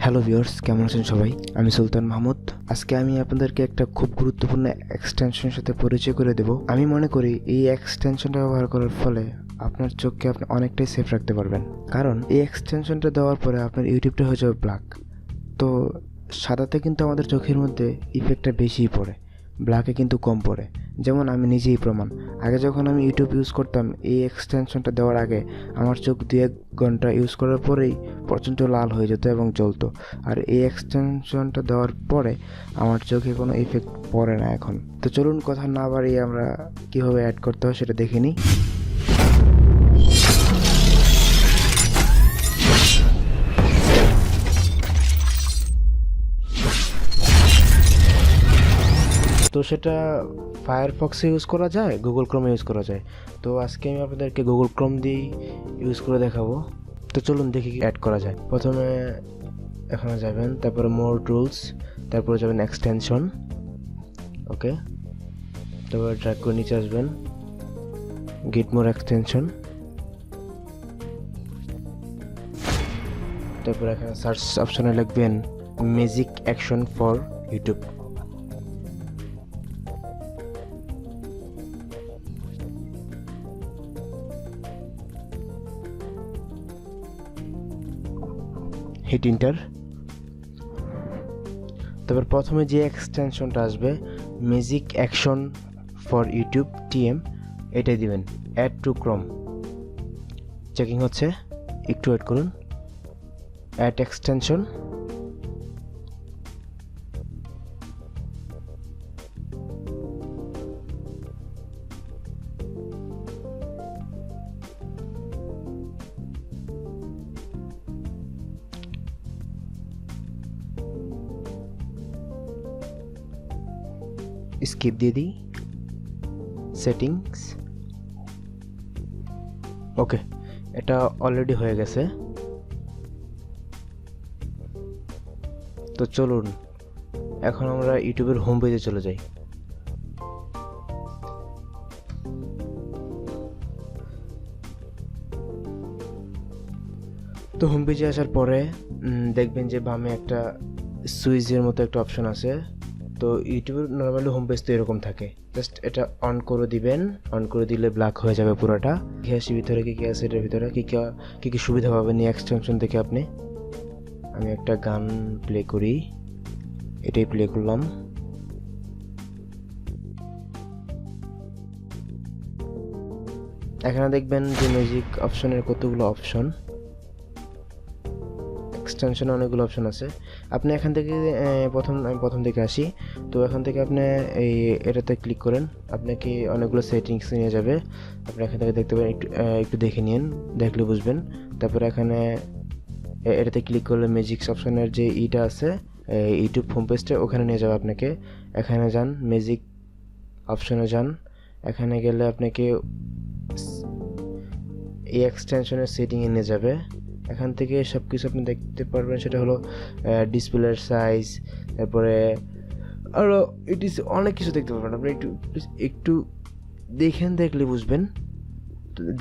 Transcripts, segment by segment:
Hello viewers, কেমন আছেন সবাই? আমি সুলতান মাহমুদ। আজকে আমি আপনাদেরকে একটা খুব গুরুত্বপূর্ণ এক্সটেনশনের সাথে পরিচয় করে দেব। আমি মনে করি এই এক্সটেনশনটা ব্যবহার করার ফলে আপনার চোখকে আপনি অনেকটাই সেফ রাখতে পারবেন। কারণ এই এক্সটেনশনটা দেওয়ার পরে আপনার ইউটিউবটা হয়ে যাবে ব্ল্যাক। তো সাদাতে কিন্তু আমাদের চোখের মধ্যে ইফেক্টটা বেশিই পড়ে, ব্ল্যাকে কিন্তু কম পড়ে। যেমন আমি নিজেই প্রমাণ। আগে যখন আমি ইউটিউব ইউজ করতাম, এই এক্সটেনশনটা দেওয়ার আগে আমার চোখ 2-1 ঘন্টা ইউজ করার পরেই প্রচণ্ড লাল হয়ে যেত এবং জ্বলতো। আর এই এক্সটেনশনটা দেওয়ার পরে আমার চোখে কোনো ইফেক্ট পড়ে না এখন। তো চলুন কথা না বাড়িয়ে আমরা কীভাবে অ্যাড করতে হয় সেটা দেখে নিই। তো সেটা ফায়ারফক্সে ইউজ করা যায়, গুগল ক্রোমে ইউজ করা যায়। তো আজকে আমি আপনাদেরকে গুগল ক্রোম দিয়েই ইউজ করে দেখাবো। তো চলুন দেখি অ্যাড করা যায়। প্রথমে এখানে যাবেন, তারপরে মোর টুলস, তারপরে যাবেন এক্সটেনশন। ওকে, তারপরে ড্র্যাগ করে নিচে আসবেন, গেট মোর এক্সটেনশন। তারপরে এখানে সার্চ অপশনে লিখবেন magic action for YouTube. Hit enter. তারপর প্রথমে যে এক্সটেনশনটা আসবে magic action for YouTube TM, এটাই দিবেন। Add to Chrome. চেকিং হচ্ছে, একটু ওয়েট করুন। Add extension. স্কিপ দিয়ে দিই, সেটিংস। ওকে, এটা অলরেডি হয়ে গেছে। তো চলুন এখন আমরা ইউটিউবের হোম পেজে চলে যাই। তো হোম পেজে আসার পরে দেখবেন যে বামে একটা সুইচের মতো একটা অপশন আছে। তো ইউটিউবের নর্মালি হোম পেজ তো এরকম থাকে, জাস্ট এটা অন করে দিবেন। অন করে দিলে ব্ল্যাক হয়ে যাবে পুরোটা। কী আছে ভিতরে, কী কী আছে এটার ভিতরে, কী কী সুবিধা পাবেন এই এক্সটেনশন থেকে আপনি। আমি একটা গান প্লে করি, এটাই প্লে করলাম। এখানে দেখবেন যে মিউজিক অপশনের কতগুলো অপশন, এক্সটেনশনে অনেকগুলো অপশন আছে। আপনি এখান থেকে আমি প্রথম থেকে আসি। তো এখান থেকে আপনি এটাতে ক্লিক করেন, আপনাকে অনেকগুলো সেটিংস নিয়ে যাবে। আপনি এখান থেকে দেখতে পারেন, একটু দেখে নিন, দেখলে বুঝবেন। তারপরে এখানে এটাতে ক্লিক করলে ম্যাজিক্স অপশনের যে ইটা আছে, ইউটিউব হোম পেজটা, ওখানে নিয়ে যাবে আপনাকে। এখানে যান, ম্যাজিক অপশনে যান। এখানে গেলে আপনাকে এই এক্সটেনশনের সেটিংয়ে নিয়ে যাবে। এখান থেকে সব কিছু আপনি দেখতে পারবেন। সেটা হলো ডিসপ্লের সাইজ, তারপরে আরও অনেক কিছু দেখতে পারবেন। আপনি একটু দেখলে বুঝবেন।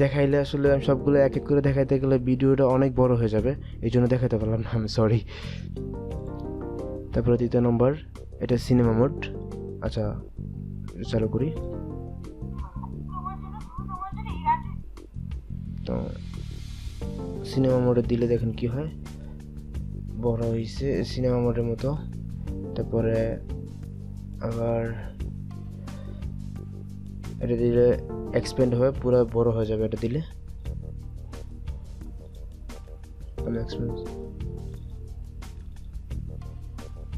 দেখাইলে আসলে আমি সবগুলো এক এক করে দেখাইতে গেলে ভিডিওটা অনেক বড় হয়ে যাবে, এই জন্য দেখাতে পারলাম না, আমি সরি। তারপরে 2 নম্বর, এটা সিনেমা মোড। আচ্ছা, চালু করি। তো সিনেমা মোডে দিলে দেখেন কি হয়, বড় হয়েছে সিনেমা মোডের মতো। তারপরে আবার এটা দিলে এক্সপ্যান্ড হয়ে পুরো বড় হয়ে যাবে। এটা দিলে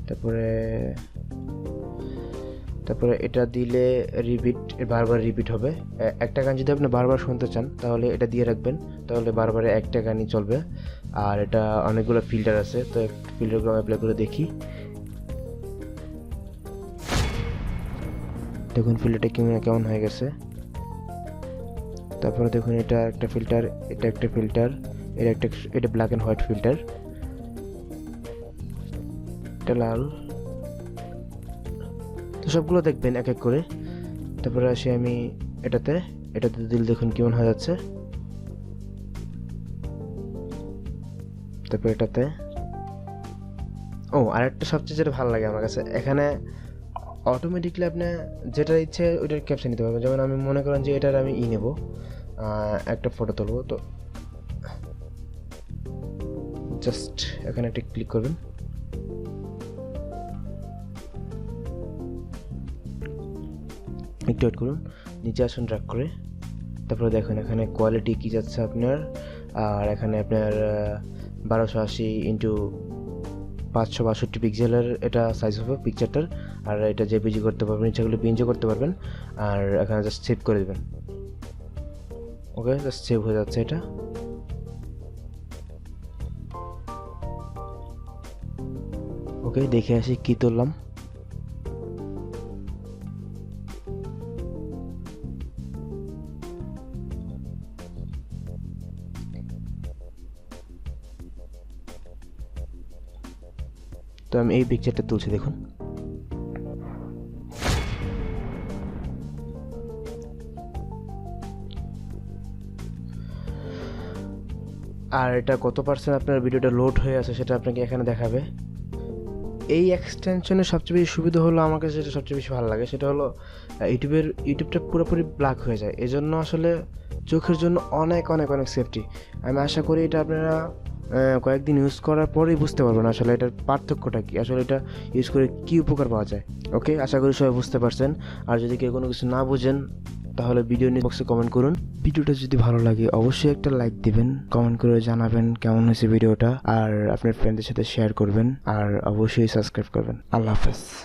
তারপরে এটা দিলে বারবার রিপিট হবে। একটা গান যদি আপনি বারবার শুনতে চান তাহলে এটা দিয়ে রাখবেন, তাহলে বারবার একটা গানই চলবে। আর এটা অনেকগুলো ফিল্টার আছে, তো ফিল্টারগুলো আমি অ্যাপ্লাই করে দেখি। দেখুন ফিল্টারটা কেমন হয়ে গেছে। তারপরে দেখুন এটা একটা ফিল্টার, এটা একটা ফিল্টার, এটা ব্ল্যাক অ্যান্ড হোয়াইট ফিল্টার, এটা লাল। তো সবগুলো দেখবেন এক এক করে। তারপরে আসি আমি এটাতে দিল, দেখুন কেমন হয়ে যাচ্ছে। তারপর এটাতে ও আরেকটা সবচেয়ে যেটা ভালো লাগে আমার কাছে, এখানে অটোমেটিকলি আপনি যেটা ইচ্ছে ওইটার ক্যাপশন নিতে পারবেন। যেমন আমি মনে করেন যে এটার আমি নেব, একটা ফটো তুলবো, তো জাস্ট এখানে একটা ক্লিক করবেন, একটু ওয়েট করুন, নিচে আসুন ড্র্যাগ করে, তারপরে দেখুন এখানে কোয়ালিটি কী যাচ্ছে আপনার, আর এখানে আপনার 1280x562 পিক্সেলের এটা সাইজ হবে পিকচারটার, আর এটা জেপিজি করতে পারবেন, ইচ্ছাগুলো পিএনজি করতে পারবেন, আর এখানে জাস্ট সেভ করে দেবেন। ওকে, জাস্ট সেভ হয়ে যাচ্ছে এটা। ওকে, দেখে আসি কী তুললাম। তো আমি এই পিকচারটা তুলছি, দেখুন। আর এটা কত পার্সেন্ট আপনার ভিডিওটা লোড হয়ে আছে সেটা আপনাকে এখানে দেখাবে। এই এক্সটেনশনের সবচেয়ে বেশি সুবিধা হলো, আমার কাছে যেটা সবচেয়ে বেশি ভালো লাগে সেটা হলো ইউটিউবটা পুরোপুরি ব্ল্যাক হয়ে যায়, এজন্য আসলে চোখের জন্য অনেক অনেক অনেক সেফটি। আমি আশা করি এটা আপনারা কয়েকদিন ইউজ করার পরেই বুঝতে পারবেন আসলে এটার পার্থক্যটা কী, আসলে এটা ইউজ করে কী উপকার পাওয়া যায়। ওকে, আশা করি সবাই বুঝতে পারছেন। আর যদি কেউ কোনো কিছু না বুঝেন তাহলে ভিডিও বক্সে কমেন্ট করুন। ভিডিওটা যদি ভালো লাগে অবশ্যই একটা লাইক দিবেন, কমেন্ট করে জানাবেন কেমন হয়েছে ভিডিওটা, আর আপনার ফ্রেন্ডদের সাথে শেয়ার করবেন, আর অবশ্যই সাবস্ক্রাইব করবেন। আল্লাহ হাফেজ।